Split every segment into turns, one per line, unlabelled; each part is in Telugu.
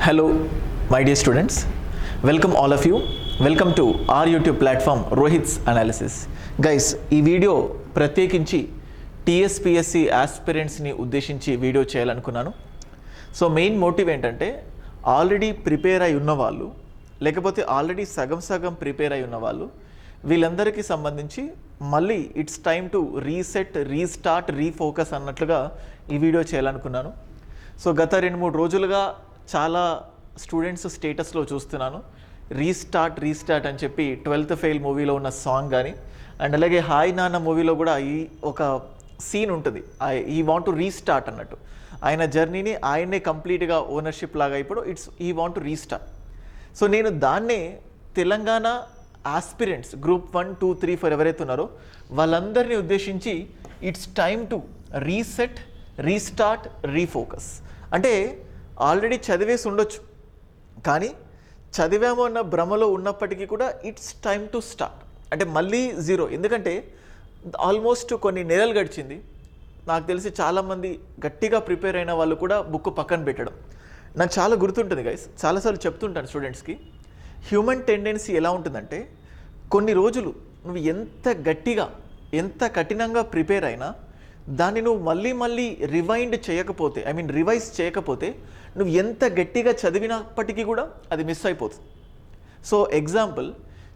Hello, my dear students. Welcome all of you. Welcome to our YouTube platform Rohit's Analysis. Guys, ఈ వీడియో ప్రత్యేకించి టీఎస్పీఎస్సీ ఆస్పిరెంట్స్ని ఉద్దేశించి వీడియో చేయాలనుకున్నాను. సో మెయిన్ మోటివ్ ఏంటంటే ఆల్రెడీ ప్రిపేర్ అయి ఉన్నవాళ్ళు లేకపోతే ఆల్రెడీ సగం ప్రిపేర్ అయి ఉన్నవాళ్ళు వీళ్ళందరికీ సంబంధించి మళ్ళీ it's time to reset, restart, refocus అన్నట్లుగా ఈ వీడియో చేయాలనుకున్నాను. సో గత 2-3 రోజులుగా చాలా స్టూడెంట్స్ స్టేటస్లో చూస్తున్నాను రీస్టార్ట్ అని చెప్పి 12th ఫెయిల్ మూవీలో ఉన్న సాంగ్ కానీ అండ్ అలాగే హాయ్ నాన్న మూవీలో కూడా ఈ ఒక సీన్ ఉంటుంది, ఈ వాంట్ టు రీస్టార్ట్ అన్నట్టు. ఆయన జర్నీని ఆయన్నే కంప్లీట్గా ఓనర్షిప్ లాగా ఇప్పుడు ఈ వాంట్ టు రీస్టార్ట్. సో నేను దాన్నే తెలంగాణ ఆస్పిరెంట్స్ గ్రూప్ 1, 2, 3, 4 ఎవరైతే ఉన్నారో వాళ్ళందరినీ ఉద్దేశించి it's time to reset, restart, refocus. అంటే ఆల్రెడీ చదివేసి ఉండొచ్చు, కానీ చదివాము అన్న భ్రమలో ఉన్నప్పటికీ కూడా ఇట్స్ టైమ్ టు స్టార్ట్, అంటే మళ్ళీ జీరో. ఎందుకంటే ఆల్మోస్ట్ కొన్ని నెలలు గడిచింది. నాకు తెలిసి చాలామంది గట్టిగా ప్రిపేర్ అయిన వాళ్ళు కూడా బుక్ పక్కన పెట్టడం నాకు చాలా గుర్తుంటుంది గైస్. చాలాసార్లు చెప్తుంటాను స్టూడెంట్స్కి, హ్యూమన్ టెండెన్సీ ఎలా ఉంటుందంటే కొన్ని రోజులు నువ్వు ఎంత గట్టిగా ఎంత కఠినంగా ప్రిపేర్ అయినా దాన్ని నువ్వు మళ్ళీ రివైజ్ చేయకపోతే నువ్వు ఎంత గట్టిగా చదివినప్పటికీ కూడా అది మిస్ అయిపోతుంది. సో ఎగ్జాంపుల్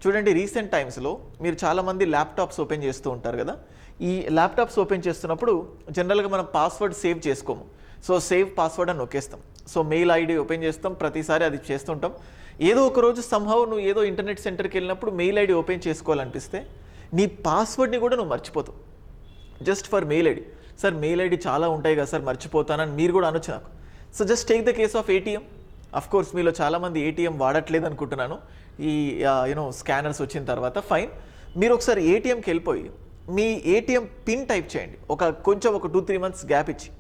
చూడండి, రీసెంట్ టైమ్స్లో మీరు చాలామంది ల్యాప్టాప్స్ ఓపెన్ చేస్తూ ఉంటారు కదా. ఈ ల్యాప్టాప్స్ ఓపెన్ చేస్తున్నప్పుడు జనరల్గా మనం పాస్వర్డ్ సేవ్ చేసుకోము. సో సేవ్ పాస్వర్డ్ అని నొక్కేస్తాం. సో మెయిల్ ఐడి ఓపెన్ చేస్తాం, ప్రతిసారి అది చేస్తుంటాం. ఏదో ఒక రోజు సంహవ్ నువ్వు ఏదో ఇంటర్నెట్ సెంటర్కి వెళ్ళినప్పుడు మెయిల్ ఐడి ఓపెన్ చేసుకోవాలనిపిస్తే నీ పాస్వర్డ్ని కూడా నువ్వు మర్చిపోతావు. Just for mail ID. Sir mail ID చాలా ఉంటాయి కదా సార్, మర్చిపోతానని మీరు కూడా అనొచ్చు నాకు. So just take the case of ATM. Of course మీలో చాలామంది ఏటీఎం వాడట్లేదు అనుకుంటున్నాను ఈ స్కానర్స్ వచ్చిన తర్వాత. ఫైన్, మీరు ఒకసారి ఏటీఎంకి వెళ్ళిపోయి మీ ఏటీఎం పిన్ టైప్ చేయండి, కొంచెం ఒక 2-3 months గ్యాప్ ఇచ్చి.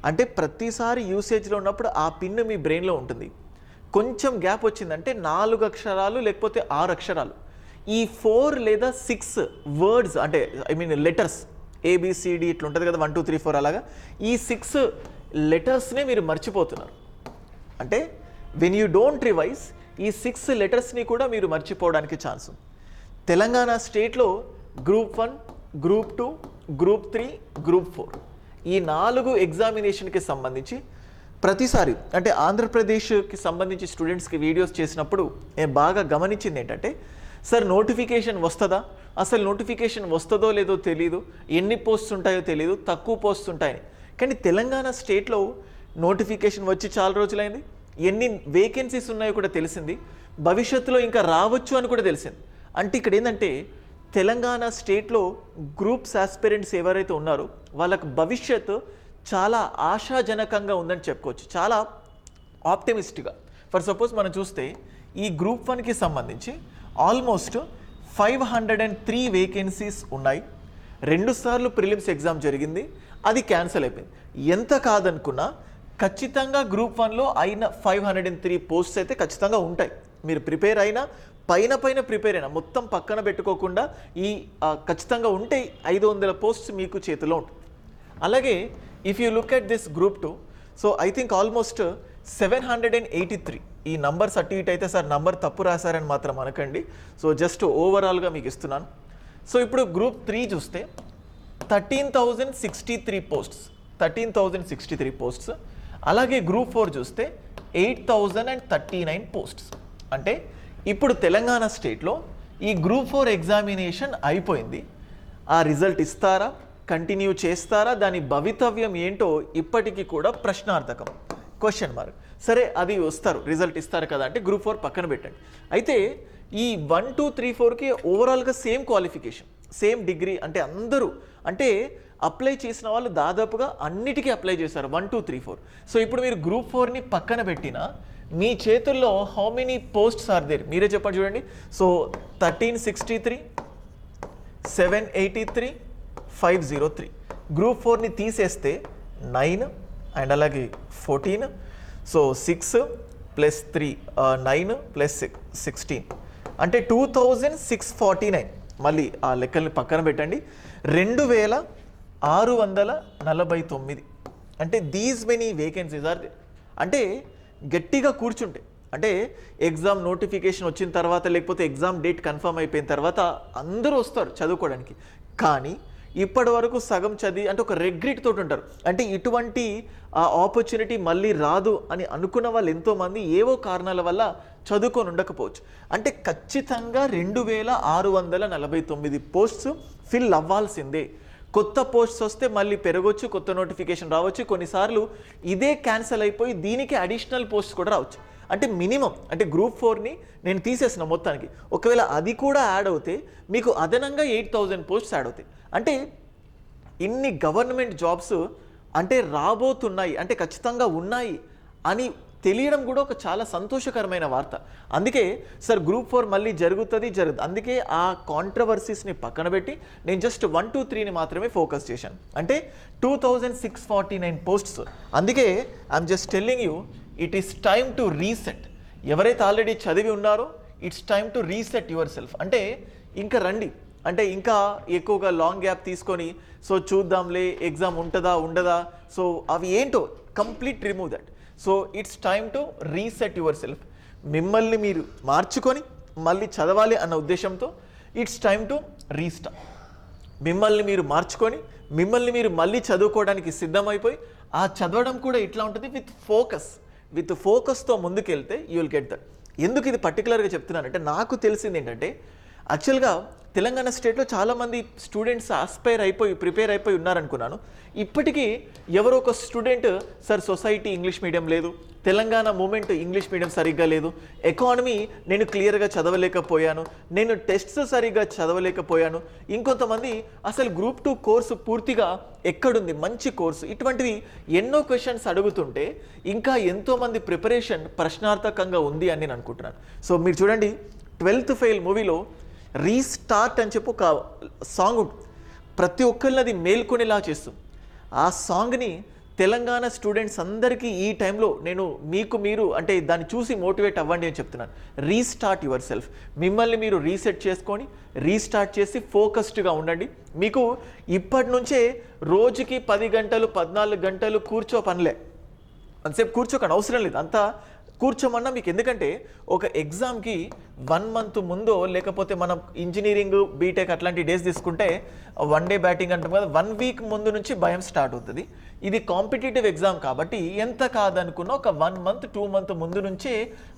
అంటే ప్రతిసారి యూసేజ్లో ఉన్నప్పుడు ఆ పిన్ మీ బ్రెయిన్లో ఉంటుంది. కొంచెం గ్యాప్ వచ్చిందంటే 4 అక్షరాలు లేకపోతే 6 అక్షరాలు, ఈ 4 లేదా 6 వర్డ్స్, అంటే లెటర్స్ ABCD ఇట్లా ఉంటుంది కదా, 1 2 3 4 అలాగా, ఈ 6 లెటర్స్నే మీరు మర్చిపోతున్నారు. అంటే వెన్ యూ డోంట్ రివైజ్ ఈ 6 లెటర్స్ని కూడా మీరు మర్చిపోవడానికి ఛాన్స్ ఉంది. తెలంగాణ స్టేట్లో గ్రూప్ 1, గ్రూప్ 2, గ్రూప్ 3, గ్రూప్ 4 ఈ 4 ఎగ్జామినేషన్కి సంబంధించి ప్రతిసారి, అంటే ఆంధ్రప్రదేశ్కి సంబంధించి స్టూడెంట్స్కి వీడియోస్ చేసినప్పుడు నేను బాగా గమనించింది ఏంటంటే, సార్ నోటిఫికేషన్ వస్తుందా, అసలు నోటిఫికేషన్ వస్తుందో లేదో తెలీదు, ఎన్ని పోస్ట్స్ ఉంటాయో తెలీదు, తక్కువ పోస్ట్స్ ఉంటాయని. కానీ తెలంగాణ స్టేట్లో నోటిఫికేషన్ వచ్చి చాలా రోజులైంది, ఎన్ని వేకెన్సీస్ ఉన్నాయో కూడా తెలిసింది, భవిష్యత్తులో ఇంకా రావచ్చు అని కూడా తెలిసింది. అంటే ఇక్కడ ఏంటంటే తెలంగాణ స్టేట్లో గ్రూప్స్ ఆస్పిరెంట్స్ ఎవరైతే ఉన్నారో వాళ్ళకు భవిష్యత్తు చాలా ఆశాజనకంగా ఉందని చెప్పుకోవచ్చు, చాలా ఆప్టిమిస్టిక్గా. ఫర్ సపోజ్ మనం చూస్తే ఈ గ్రూప్ 1కి సంబంధించి ఆల్మోస్ట్ 503 వేకెన్సీస్ ఉన్నాయి. 2 సార్లు ప్రిలిమ్స్ ఎగ్జామ్ జరిగింది, అది క్యాన్సిల్ అయిపోయింది. ఎంత కాదనుకున్నా ఖచ్చితంగా గ్రూప్ 1లో అయిన 503 పోస్ట్స్ అయితే ఖచ్చితంగా ఉంటాయి. మీరు ప్రిపేర్ అయినా పైన ప్రిపేర్ అయినా మొత్తం పక్కన పెట్టుకోకుండా ఈ ఖచ్చితంగా ఉంటే 500 పోస్ట్స్ మీకు చేతిలో ఉంటుంది. అలాగే if you look at this group 2, so I think almost 783 ఈ నంబర్స్ అటు ఇటు అయితే సార్ నంబర్ తప్పు రాశారని మాత్రం అనకండి. సో జస్ట్ ఓవరాల్గా మీకు ఇస్తున్నాను. సో ఇప్పుడు గ్రూప్ 3 చూస్తే 13,063 పోస్ట్స్. అలాగే గ్రూప్ 4 చూస్తే 8,039 పోస్ట్స్. అంటే ఇప్పుడు తెలంగాణ స్టేట్లో ఈ గ్రూప్ 4 ఎగ్జామినేషన్ అయిపోయింది. ఆ రిజల్ట్ ఇస్తారా, కంటిన్యూ చేస్తారా, దాని భవితవ్యం ఏంటో ఇప్పటికీ కూడా ప్రశ్నార్థకం, క్వశ్చన్ మార్క్. సరే అది వస్తారు, రిజల్ట్ ఇస్తారు కదా అంటే గ్రూప్ 4 పక్కన పెట్టండి. అయితే ఈ 1 2 3 4కి ఓవరాల్గా సేమ్ క్వాలిఫికేషన్, సేమ్ డిగ్రీ, అంటే అందరూ అంటే అప్లై చేసిన వాళ్ళు దాదాపుగా అన్నిటికీ అప్లై చేశారు 1 2 3 4. సో ఇప్పుడు మీరు గ్రూప్ 4ని పక్కన పెట్టినా మీ చేతుల్లో how many posts are there మీరే చెప్పండి చూడండి. సో 1363, 783, 503. గ్రూప్ 4ని తీసేస్తే 9 అండ్ అలాగే 14, సో 6 + 3 9 + 16 అంటే 2649. మళ్ళీ ఆ లెక్కల్ని పక్కన పెట్టండి, 2649. అంటే these many vacancies are they. అంటే గట్టిగా కూర్చుంటే, అంటే ఎగ్జామ్ నోటిఫికేషన్ వచ్చిన తర్వాత లేకపోతే ఎగ్జామ్ డేట్ కన్ఫర్మ్ అయిపోయిన తర్వాత అందరూ వస్తారు చదువుకోవడానికి. కానీ ఇప్పటి వరకు సగం చదివి అంటే ఒక రెగ్రెట్ తోటి ఉంటారు. అంటే ఇటువంటి ఆపర్చునిటీ మళ్ళీ రాదు అని అనుకున్న వాళ్ళు ఎంతోమంది ఏవో కారణాల వల్ల చదువుకొని ఉండకపోవచ్చు. అంటే ఖచ్చితంగా 2649 పోస్ట్స్ ఫిల్ అవ్వాల్సిందే. కొత్త పోస్ట్స్ వస్తే మళ్ళీ పెరగవచ్చు, కొత్త నోటిఫికేషన్ రావచ్చు, కొన్నిసార్లు ఇదే క్యాన్సిల్ అయిపోయి దీనికి అడిషనల్ పోస్ట్స్ కూడా రావచ్చు. అంటే మినిమం అంటే గ్రూప్ 4ని నేను తీసేసిన మొత్తానికి, ఒకవేళ అది కూడా యాడ్ అవుతే మీకు అదనంగా 8000 పోస్ట్స్ యాడ్ అవుతాయి. అంటే ఇన్ని గవర్నమెంట్ జాబ్స్ అంటే రాబోతున్నాయి, అంటే ఖచ్చితంగా ఉన్నాయి అని తెలియడం కూడా ఒక చాలా సంతోషకరమైన వార్త. అందుకే సార్ గ్రూప్ 4 మళ్ళీ జరుగుతుంది. అందుకే ఆ కాంట్రవర్సీస్ని పక్కన పెట్టి నేను జస్ట్ 1, 2, 3ని మాత్రమే ఫోకస్ చేశాను. అంటే 2649 పోస్ట్స్. అందుకే I'm just telling you, it is time to reset. ఎవరైతే ఆల్రెడీ చదివి ఉన్నారో it's time to reset your self. అంటే ఇంకా రండి, అంటే ఇంకా ఎక్కువగా లాంగ్ గ్యాప్ తీసుకొని సో చూద్దాంలే ఎగ్జామ్ ఉంటుందా ఉండదా, సో అవి ఏంటో complete remove that. So it's time to reset your self. మిమ్మల్ని మీరు మార్చుకొని మళ్ళీ చదవాలి అన్న ఉద్దేశంతో ఇట్స్ టైమ్ టు రీస్టార్ట్. మిమ్మల్ని మీరు మార్చుకొని మిమ్మల్ని మీరు మళ్ళీ చదువుకోవడానికి సిద్ధమైపోయి ఆ చదవడం కూడా ఎట్లా ఉంటుంది, విత్ ఫోకస్తో ముందుకెళ్తే యూ విల్ గెట్ దట్. ఎందుకు ఇది పర్టికులర్గా చెప్తున్నానంటే నాకు తెలిసింది ఏంటంటే యాక్చువల్గా తెలంగాణ స్టేట్లో చాలామంది స్టూడెంట్స్ ప్రిపేర్ అయిపోయి ఉన్నారనుకున్నాను. ఇప్పటికీ ఎవరో ఒక student sir society English medium లేదు, తెలంగాణ మూమెంట్ ఇంగ్లీష్ మీడియం సరిగ్గా లేదు, ఎకానమీ నేను క్లియర్గా చదవలేకపోయాను, నేను టెస్ట్స్ సరిగ్గా చదవలేకపోయాను, ఇంకొంతమంది అసలు గ్రూప్ 2 కోర్సు పూర్తిగా ఎక్కడుంది మంచి కోర్సు, ఇటువంటివి ఎన్నో క్వశ్చన్స్ అడుగుతుంటే ఇంకా ఎంతోమంది ప్రిపరేషన్ ప్రశ్నార్థకంగా ఉంది అని నేను అనుకుంటున్నాను. సో మీరు చూడండి 12th ఫెయిల్ మూవీలో రీస్టార్ట్ అని చెప్పి ఒక సాంగ్ ఉంటుంది, ప్రతి ఒక్కరిని అది మేల్కొనేలా చేస్తుంది. ఆ సాంగ్ని తెలంగాణ స్టూడెంట్స్ అందరికీ ఈ టైంలో నేను మీరు అంటే దాన్ని చూసి మోటివేట్ అవ్వండి అని చెప్తున్నాను. Restart your self. మిమ్మల్ని మీరు రీసెట్ చేసుకొని రీస్టార్ట్ చేసి ఫోకస్డ్గా ఉండండి. మీకు ఇప్పటి నుంచే రోజుకి 10 గంటలు 14 గంటలు పనిలే, అంతసేపు కూర్చోకని అవసరం లేదు. అంతా కూర్చోమన్నా మీకు, ఎందుకంటే ఒక ఎగ్జామ్కి 1 month ముందో లేకపోతే మనం ఇంజనీరింగ్ బీటెక్ అట్లాంటి డేస్ తీసుకుంటే 1 day బ్యాటింగ్ అంటాం కదా, 1 week ముందు నుంచి భయం స్టార్ట్ అవుతుంది. ఇది కాంపిటేటివ్ ఎగ్జామ్ కాబట్టి ఎంత కాదనుకున్నా ఒక 1 month 2 month ముందు నుంచే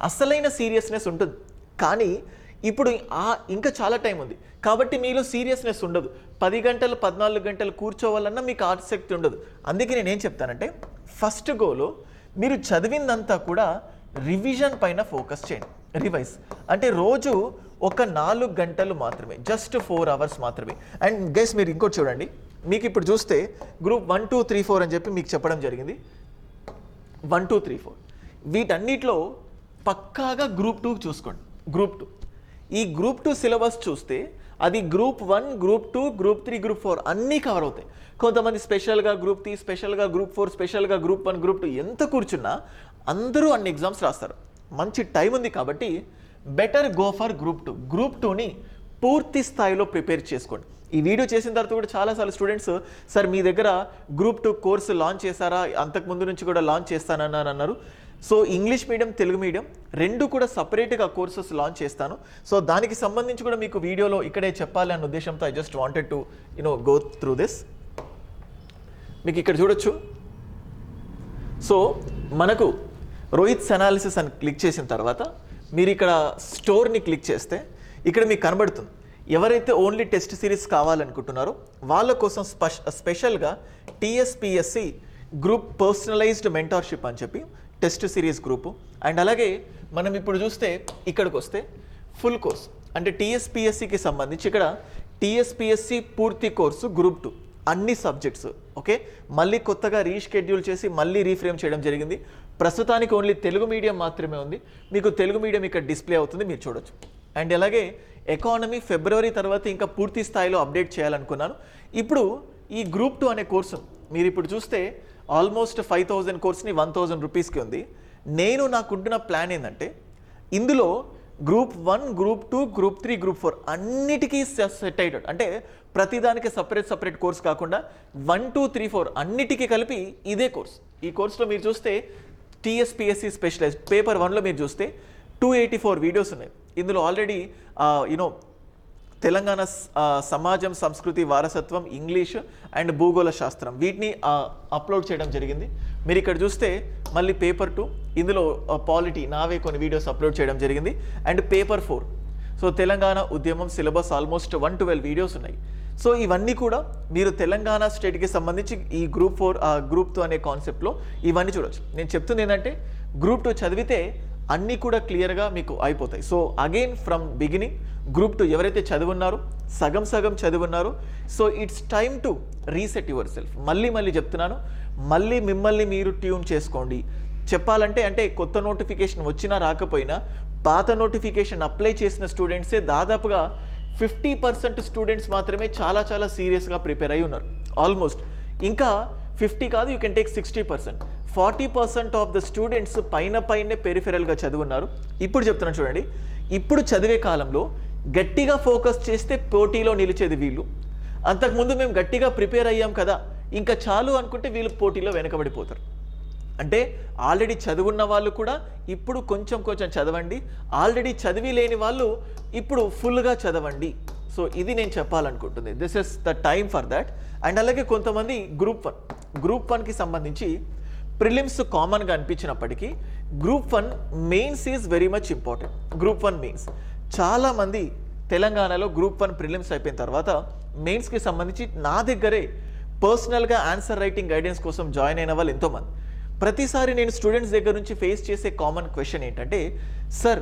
అసలైన సీరియస్నెస్ ఉంటుంది. కానీ ఇప్పుడు ఇంకా చాలా టైం ఉంది కాబట్టి మీలో సీరియస్నెస్ ఉండదు. 10 గంటలు 14 గంటలు కూర్చోవాలన్నా మీకు ఆసక్తి ఉండదు. అందుకే నేనేం చెప్తానంటే ఫస్ట్ గోలో మీరు చదివిందంతా కూడా రివిజన్ పైన ఫోకస్ చేయండి. రివైజ్ అంటే రోజు ఒక 4 గంటలు మాత్రమే, జస్ట్ 4 hours మాత్రమే. అండ్ గైస్ మీరు ఇంకోటి చూడండి, మీకు ఇప్పుడు చూస్తే గ్రూప్ 1, 2, 3, 4 అని చెప్పి మీకు చెప్పడం జరిగింది. 1, 2, 3, 4 వీటన్నిటిలో పక్కాగా గ్రూప్ 2 చూసుకోండి. గ్రూప్ 2 ఈ గ్రూప్ 2 సిలబస్ చూస్తే అది గ్రూప్ 1, గ్రూప్ 2, గ్రూప్ 3, గ్రూప్ 4 అన్నీ కవర్ అవుతాయి. కొంతమంది స్పెషల్గా గ్రూప్ 3, స్పెషల్గా గ్రూప్ 4, స్పెషల్గా గ్రూప్ 1, గ్రూప్ 2 ఎంత కూర్చున్నా అందరూ అన్ని ఎగ్జామ్స్ రాస్తారు. మంచి టైం ఉంది కాబట్టి better go for group 2. Group 2ని పూర్తి స్థాయిలో ప్రిపేర్ చేసుకోండి. ఈ వీడియో చేసిన తర్వాత కూడా చాలాసార్లు స్టూడెంట్స్ సార్ మీ దగ్గర గ్రూప్ 2 కోర్సు లాంచ్ చేశారా, అంతకుముందు నుంచి కూడా లాంచ్ చేస్తానన్నారు. So English medium Telugu medium రెండు కూడా సపరేట్గా కోర్సెస్ లాంచ్ చేస్తాను. సో దానికి సంబంధించి కూడా మీకు వీడియోలో ఇక్కడే చెప్పాలి అన్న ఉద్దేశంతో I just wanted to go through this. మీకు ఇక్కడ చూడొచ్చు. సో మనకు రోహిత్స్ అనాలిసిస్ అని క్లిక్ చేసిన తర్వాత మీరు ఇక్కడ స్టోర్ని క్లిక్ చేస్తే ఇక్కడ మీకు కనబడుతుంది. ఎవరైతే ఓన్లీ టెస్ట్ సిరీస్ కావాలనుకుంటున్నారో వాళ్ళ కోసం స్పెషల్గా టీఎస్పిఎస్సి గ్రూప్ పర్సనలైజ్డ్ మెంటార్షిప్ అని చెప్పి టెస్ట్ సిరీస్ గ్రూపు. అండ్ అలాగే మనం ఇప్పుడు చూస్తే ఇక్కడికి వస్తే ఫుల్ కోర్స్ అంటే టీఎస్పిఎస్సికి సంబంధించి ఇక్కడ టీఎస్పిఎస్సి పూర్తి కోర్సు గ్రూప్ 2 అన్ని సబ్జెక్ట్స్ ఓకే మళ్ళీ కొత్తగా రీషెడ్యూల్ చేసి మళ్ళీ రీఫ్రేమ్ చేయడం జరిగింది. ప్రస్తుతానికి ఓన్లీ తెలుగు మీడియం మాత్రమే ఉంది. మీకు తెలుగు మీడియం ఇక్కడ డిస్ప్లే అవుతుంది, మీరు చూడొచ్చు. అండ్ అలాగే ఎకానమీ ఫిబ్రవరి తర్వాత ఇంకా పూర్తి స్థాయిలో అప్డేట్ చేయాలనుకున్నాను. ఇప్పుడు ఈ గ్రూప్ 2 అనే కోర్సు మీరు ఇప్పుడు చూస్తే ఆల్మోస్ట్ 5000 కోర్స్ని 1000 రూపీస్కి ఉంది. నేను నాకుంటున్న ప్లాన్ ఏంటంటే ఇందులో గ్రూప్ 1, గ్రూప్ 2, గ్రూప్ 3, గ్రూప్ 4 అన్నిటికీ సెట్ అయ్యేటట్టు, అంటే ప్రతిదానికి సపరేట్ కోర్స్ కాకుండా 1, 2, 3, 4 అన్నిటికీ కలిపి ఇదే కోర్స్. ఈ కోర్సులో మీరు చూస్తే టీఎస్పిఎస్సి స్పెషలైజ్డ్ పేపర్ 1లో మీరు చూస్తే 284 వీడియోస్ ఉన్నాయి. ఇందులో ఆల్రెడీ తెలంగాణ సమాజం, సంస్కృతి, వారసత్వం, ఇంగ్లీష్ అండ్ భూగోళ శాస్త్రం వీటిని అప్లోడ్ చేయడం జరిగింది. మీరు ఇక్కడ చూస్తే మళ్ళీ పేపర్ 2 ఇందులో పాలిటీ నావే కొన్ని వీడియోస్ అప్లోడ్ చేయడం జరిగింది. అండ్ పేపర్ 4 సో తెలంగాణ ఉద్యమం సిలబస్ ఆల్మోస్ట్ 112 వీడియోస్ ఉన్నాయి. సో ఇవన్నీ కూడా మీరు తెలంగాణ స్టేట్కి సంబంధించి ఈ గ్రూప్ 4 గ్రూప్ 2 అనే కాన్సెప్ట్లో ఇవన్నీ చూడొచ్చు. నేను చెప్తుంది ఏంటంటే గ్రూప్ 2 చదివితే అన్నీ కూడా క్లియర్గా మీకు అయిపోతాయి. So again from beginning group 2 ఎవరైతే చదువున్నారో సగం చదువున్నారో so it's time to reset yourself. మళ్ళీ చెప్తున్నాను, మళ్ళీ మిమ్మల్ని మీరు ట్యూన్ చేసుకోండి. చెప్పాలంటే అంటే కొత్త నోటిఫికేషన్ వచ్చినా రాకపోయినా పాత నోటిఫికేషన్ అప్లై చేసిన స్టూడెంట్సే దాదాపుగా 50% స్టూడెంట్స్ మాత్రమే చాలా సీరియస్గా ప్రిపేర్ అయి ఉన్నారు. ఆల్మోస్ట్ ఇంకా 50 కాదు, you can take 60%. 40% of the students పైనే పెరిఫెరల్గా చదువున్నారు. ఇప్పుడు చెప్తున్నాను చూడండి, ఇప్పుడు చదివే కాలంలో గట్టిగా ఫోకస్ చేస్తే పోటీలో నిలిచేది వీళ్ళు. అంతకుముందు మేము గట్టిగా ప్రిపేర్ అయ్యాం కదా ఇంకా చాలు అనుకుంటే వీళ్ళు పోటీలో వెనకబడిపోతారు. అంటే ఆల్రెడీ చదువున్న వాళ్ళు కూడా ఇప్పుడు కొంచెం చదవండి, ఆల్రెడీ చదివి లేని వాళ్ళు ఇప్పుడు ఫుల్గా చదవండి. సో ఇది నేను చెప్పాలనుకుంటుంది. This is the time for that. And అలాగే కొంతమంది గ్రూప్ 1కి సంబంధించి ప్రిలిమ్స్ కామన్గా అనిపించినప్పటికీ group 1 mains is very much important. Group 1 mains చాలామంది తెలంగాణలో గ్రూప్ 1 ప్రిలిమ్స్ అయిపోయిన తర్వాత మెయిన్స్కి సంబంధించి నా దగ్గరే పర్సనల్గా ఆన్సర్ రైటింగ్ గైడెన్స్ కోసం జాయిన్ అయిన వాళ్ళు ఎంతోమంది. ప్రతిసారి నేను స్టూడెంట్స్ దగ్గర నుంచి ఫేస్ చేసే కామన్ క్వశ్చన్ ఏంటంటే, sir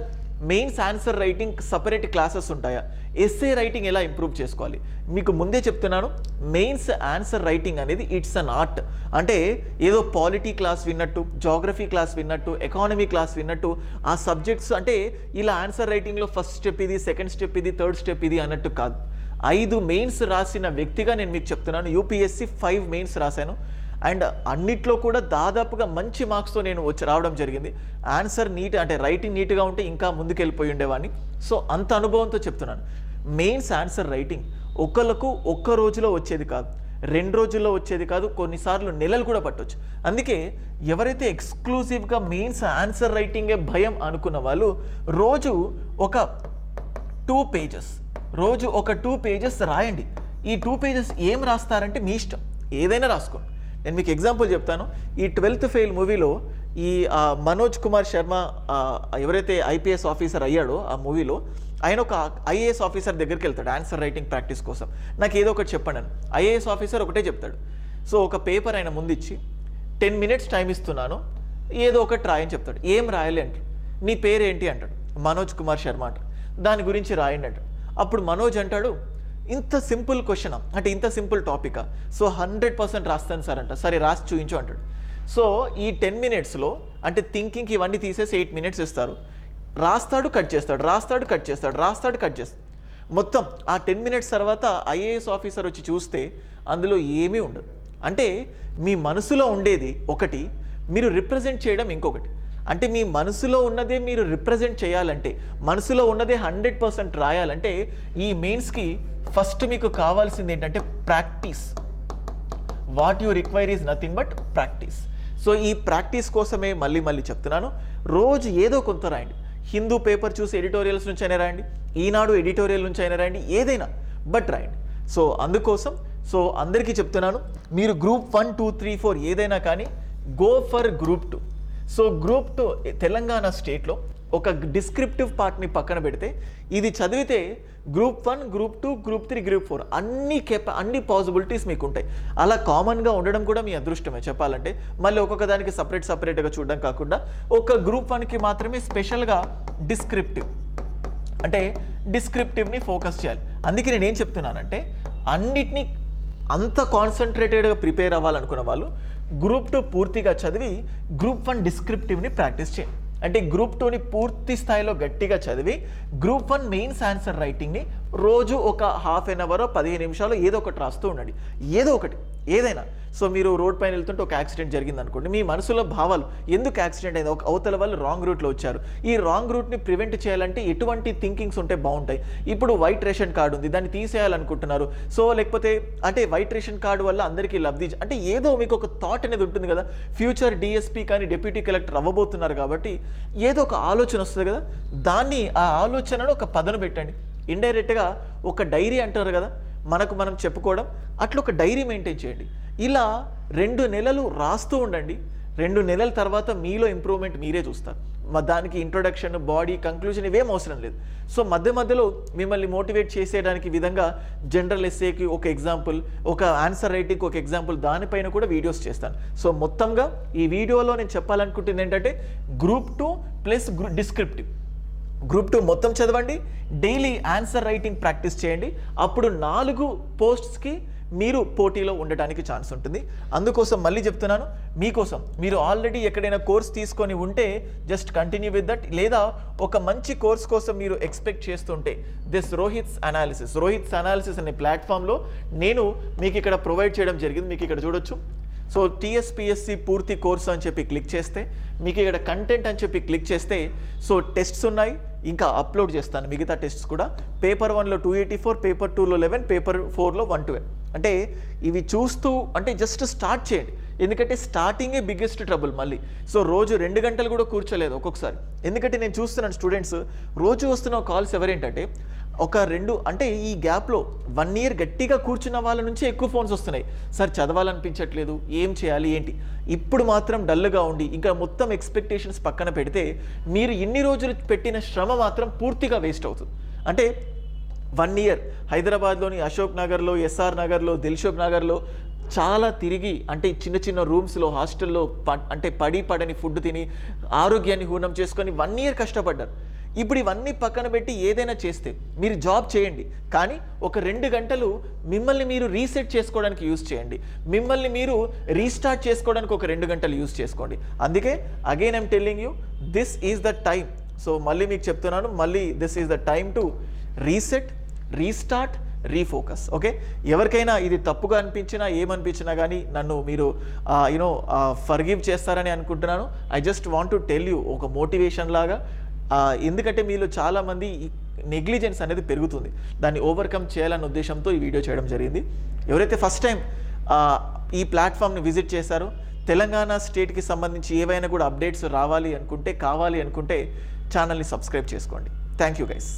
mains answer writing separate classes ఉంటాయా, ఎస్సే రైటింగ్ ఎలా ఇంప్రూవ్ చేసుకోవాలి? మీకు ముందే చెప్తున్నాను, మెయిన్స్ ఆన్సర్ రైటింగ్ అనేది ఇట్స్ అన్ ఆర్ట్. అంటే ఏదో పాలిటీ క్లాస్ విన్నట్టు, జాగ్రఫీ క్లాస్ విన్నట్టు, ఎకానమీ క్లాస్ విన్నట్టు ఆ సబ్జెక్ట్స్ అంటే ఇలా ఆన్సర్ రైటింగ్లో ఫస్ట్ స్టెప్ ఇది, సెకండ్ స్టెప్ ఇది, థర్డ్ స్టెప్ ఇది అన్నట్టు కాదు. 5 మెయిన్స్ రాసిన వ్యక్తిగా నేను మీకు చెప్తున్నాను. యూపీఎస్సీ 5 మెయిన్స్ రాశాను అండ్ అన్నిట్లో కూడా దాదాపుగా మంచి మార్క్స్తో నేను రావడం జరిగింది. ఆన్సర్ నీట్ అంటే రైటింగ్ నీట్గా ఉంటే ఇంకా ముందుకెళ్ళిపోయి ఉండేవాడిని. సో అంత అనుభవంతో చెప్తున్నాను, మెయిన్స్ ఆన్సర్ రైటింగ్ ఒకళ్ళకు ఒక్క రోజులో వచ్చేది కాదు, 2 రోజుల్లో వచ్చేది కాదు, కొన్నిసార్లు నెలలు కూడా పట్టవచ్చు. అందుకే ఎవరైతే ఎక్స్క్లూజివ్గా మెయిన్స్ ఆన్సర్ రైటింగే భయం అనుకున్న వాళ్ళు రోజు ఒక 2 పేజెస్ రాయండి. ఈ 2 పేజెస్ ఏం రాస్తారంటే మీ ఇష్టం, ఏదైనా రాసుకోండి. నేను మీకు ఎగ్జాంపుల్ చెప్తాను. ఈ 12th ఫెయిల్ మూవీలో ఈ మనోజ్ కుమార్ శర్మ ఎవరైతే ఐపీఎస్ ఆఫీసర్ అయ్యాడో ఆ మూవీలో ఆయన ఒక ఐఏఎస్ ఆఫీసర్ దగ్గరికి వెళ్తాడు ఆన్సర్ రైటింగ్ ప్రాక్టీస్ కోసం. నాకు ఏదో ఒకటి చెప్పండి అని. ఐఏఎస్ ఆఫీసర్ ఒకటే చెప్తాడు. సో ఒక పేపర్ ఆయన ముందిచ్చి 10 minutes టైం ఇస్తున్నాను, ఏదో ఒకటి రాయని చెప్తాడు. ఏం రాయాలి అంటాడు. నీ పేరేంటి అంటాడు. మనోజ్ కుమార్ శర్మ అంటాడు. దాని గురించి రాయండి అంటాడు. అప్పుడు మనోజ్ అంటాడు, ఇంత సింపుల్ క్వశ్చన్ అంటే ఇంత సింపుల్ టాపికా, సో 100% రాస్తాను సార్ అంట. సరే రాసి చూయించు అంటాడు. సో ఈ 10 minutesలో అంటే థింకింగ్కి ఇవన్నీ తీసేసి 8 minutes ఇస్తారు. రాస్తాడు, కట్ చేస్తాడు. మొత్తం ఆ 10 minutes తర్వాత ఐఏఎస్ ఆఫీసర్ వచ్చి చూస్తే అందులో ఏమీ ఉండదు. అంటే మీ మనసులో ఉండేది ఒకటి, మీరు రిప్రజెంట్ చేయడం ఇంకొకటి. అంటే మీ మనసులో ఉన్నదే మీరు రిప్రజెంట్ చేయాలంటే, మనసులో ఉన్నదే 100% రాయాలంటే ఈ మెయిన్స్కి ఫస్ట్ మీకు కావాల్సింది ఏంటంటే practice. What you require is nothing but practice. So ఈ ప్రాక్టీస్ కోసమే మళ్ళీ చెప్తున్నాను, రోజు ఏదో కొంత రాయండి. హిందూ పేపర్ చూసి ఎడిటోరియల్స్ నుంచి అయినా రాయండి, ఈనాడు ఎడిటోరియల్ నుంచి అయినా రాయండి, ఏదైనా బట్ రాయండి. సో అందుకోసం అందరికీ చెప్తున్నాను, మీరు గ్రూప్ 1, 2, 3, 4 ఏదైనా కానీ go for group 2. So group 2 Telangana స్టేట్లో ఒక డిస్క్రిప్టివ్ పార్ట్ని పక్కన పెడితే ఇది చదివితే గ్రూప్ 1, గ్రూప్ 2, గ్రూప్ 3, గ్రూప్ 4 అన్ని పాసిబిలిటీస్ మీకు ఉంటాయి. అలా కామన్గా ఉండడం కూడా మీ అదృష్టమే చెప్పాలంటే. మళ్ళీ ఒక్కొక్క దానికి సపరేట్గా చూడడం కాకుండా ఒక గ్రూప్ 1కి మాత్రమే స్పెషల్గా డిస్క్రిప్టివ్ని ఫోకస్ చేయాలి. అందుకే నేను ఏం చెప్తున్నానంటే అన్నిటినీ అంత కాన్సన్ట్రేటెడ్గా ప్రిపేర్ అవ్వాలనుకున్న వాళ్ళు గ్రూప్ 2 పూర్తిగా చదివి గ్రూప్ 1 డిస్క్రిప్టివ్ని ప్రాక్టీస్ చేయండి. అంటే గ్రూప్ 2ని పూర్తి స్థాయిలో గట్టిగా చదివి గ్రూప్ 1 మెయిన్స్ ఆన్సర్ రైటింగ్ని రోజు ఒక ½ an hour 15 నిమిషాలు ఏదో ఒకటి రాస్తూ ఉండండి. ఏదో ఒకటి ఏదైనా. సో మీరు రోడ్ పైన వెళ్తుంటే ఒక యాక్సిడెంట్ జరిగింది అనుకోండి, మీ మనసులో భావాలు ఎందుకు యాక్సిడెంట్ అయింది, ఒక అవతల వాళ్ళు రాంగ్ రూట్లో వచ్చారు, ఈ రాంగ్ రూట్ని ప్రివెంట్ చేయాలంటే ఎటువంటి థింకింగ్స్ ఉంటే బాగుంటాయి. ఇప్పుడు వైట్ రేషన్ కార్డు ఉంది, దాన్ని తీసేయాలనుకుంటున్నారు. సో లేకపోతే అంటే వైట్ రేషన్ కార్డు వల్ల అందరికీ లబ్ధి, అంటే ఏదో మీకు ఒక థాట్ అనేది ఉంటుంది కదా. ఫ్యూచర్ డిఎస్పీ కానీ డిప్యూటీ కలెక్టర్ అవ్వబోతున్నారు కాబట్టి ఏదో ఒక ఆలోచన వస్తుంది కదా, దాన్ని ఆ ఆలోచనను ఒక పదను పెట్టండి. ఇండైరెక్ట్గా ఒక డైరీ అంటారు కదా, మనకు మనం చెప్పుకోవడం, అట్లా ఒక డైరీ మెయింటైన్ చేయండి. ఇలా 2 నెలలు రాస్తూ ఉండండి. 2 నెలల తర్వాత మీలో ఇంప్రూవ్మెంట్ మీరే చూస్తారు. దానికి ఇంట్రొడక్షన్, బాడీ, కంక్లూజన్ ఇవేం అవసరం లేదు. సో మధ్యలో మిమ్మల్ని మోటివేట్ చేసేయడానికి విధంగా జనరల్ ఎస్ఏకి ఒక ఎగ్జాంపుల్, ఒక ఆన్సర్ రైటింగ్కి ఒక ఎగ్జాంపుల్, దానిపైన కూడా వీడియోస్ చేస్తాను. సో మొత్తంగా ఈ వీడియోలో నేను చెప్పాలనుకుంటుంది ఏంటంటే గ్రూప్ 2 ప్లస్ డిస్క్రిప్టివ్. గ్రూప్ 2 మొత్తం చదవండి, డైలీ ఆన్సర్ రైటింగ్ ప్రాక్టీస్ చేయండి. అప్పుడు 4 పోస్ట్స్కి మీరు పోటీలో ఉండటానికి ఛాన్స్ ఉంటుంది. అందుకోసం మళ్ళీ చెప్తున్నాను, మీకోసం మీరు ఆల్రెడీ ఎక్కడైనా కోర్స్ తీసుకొని ఉంటే జస్ట్ కంటిన్యూ విత్ దట్, లేదా ఒక మంచి కోర్స్ కోసం మీరు ఎక్స్పెక్ట్ చేస్తుంటే దిస్ రోహిత్స్ అనాలిసిస్ అనే ప్లాట్ఫామ్లో నేను మీకు ఇక్కడ ప్రొవైడ్ చేయడం జరిగింది. మీకు ఇక్కడ చూడొచ్చు. సో టీఎస్పిఎస్సి పూర్తి కోర్సు అని చెప్పి క్లిక్ చేస్తే మీకు ఇక్కడ కంటెంట్ అని చెప్పి క్లిక్ చేస్తే సో టెస్ట్స్ ఉన్నాయి, ఇంకా అప్లోడ్ చేస్తాను మిగతా టెస్ట్స్ కూడా. పేపర్ 1లో 284, పేపర్ 2లో 11, పేపర్ 4లో 112. అంటే ఇవి చూస్తూ అంటే జస్ట్ స్టార్ట్ చేయండి, ఎందుకంటే స్టార్టింగే బిగ్గెస్ట్ ట్రబుల్. మళ్ళీ సో రోజు 2 గంటలు కూడా కూర్చోలేదు ఒక్కొక్కసారి, ఎందుకంటే నేను చూస్తున్నాను స్టూడెంట్స్ రోజు వస్తున్న కాల్స్ ఎవరేంటంటే ఒక 2 అంటే ఈ గ్యాప్లో 1 ఇయర్ గట్టిగా కూర్చున్న వాళ్ళ నుంచి ఎక్కువ ఫోన్స్ వస్తున్నాయి. సార్ చదవాలనిపించట్లేదు, ఏం చేయాలి ఏంటి. ఇప్పుడు మాత్రం డల్గా ఉండి ఇంకా మొత్తం ఎక్స్పెక్టేషన్స్ పక్కన పెడితే మీరు ఇన్ని రోజులు పెట్టిన శ్రమ మాత్రం పూర్తిగా వేస్ట్ అవుతుంది. అంటే 1 ఇయర్ హైదరాబాద్లోని అశోక్ నగర్లో, ఎస్ఆర్ నగర్లో, దిల్షుక్ నగర్లో చాలా తిరిగి, అంటే చిన్న చిన్న రూమ్స్లో, హాస్టల్లో అంటే పడని ఫుడ్ తిని ఆరోగ్యాన్ని హూనం చేసుకొని 1 ఇయర్ కష్టపడ్డారు. ఇప్పుడు ఇవన్నీ పక్కన పెట్టి ఏదైనా చేస్తే మీరు జాబ్ చేయండి, కానీ ఒక 2 గంటలు మిమ్మల్ని మీరు రీసెట్ చేసుకోవడానికి యూజ్ చేయండి. మిమ్మల్ని మీరు రీస్టార్ట్ చేసుకోవడానికి ఒక 2 గంటలు యూజ్ చేసుకోండి. అందుకే again I'm telling you, this is the time. So మళ్ళీ మీకు చెప్తున్నాను, మళ్ళీ this is the time to reset, restart, refocus. Okay, ఎవరికైనా ఇది తప్పుగా అనిపించినా ఏమనిపించినా కానీ నన్ను మీరు ఫర్గివ్ చేస్తారని అనుకుంటున్నాను. I just want to tell you ఒక మోటివేషన్ లాగా, ఎందుకంటే మీలో చాలామంది నెగ్లిజెన్స్ అనేది పెరుగుతుంది, దాన్ని ఓవర్కమ్ చేయాలన్న ఉద్దేశంతో ఈ వీడియో చేయడం జరిగింది. ఎవరైతే ఫస్ట్ టైం ఈ ప్లాట్ఫామ్ని విజిట్ చేశారో, తెలంగాణ స్టేట్కి సంబంధించి ఏవైనా కూడా అప్డేట్స్ కావాలి అనుకుంటే ఛానల్ని సబ్స్క్రైబ్ చేసుకోండి. Thank you guys.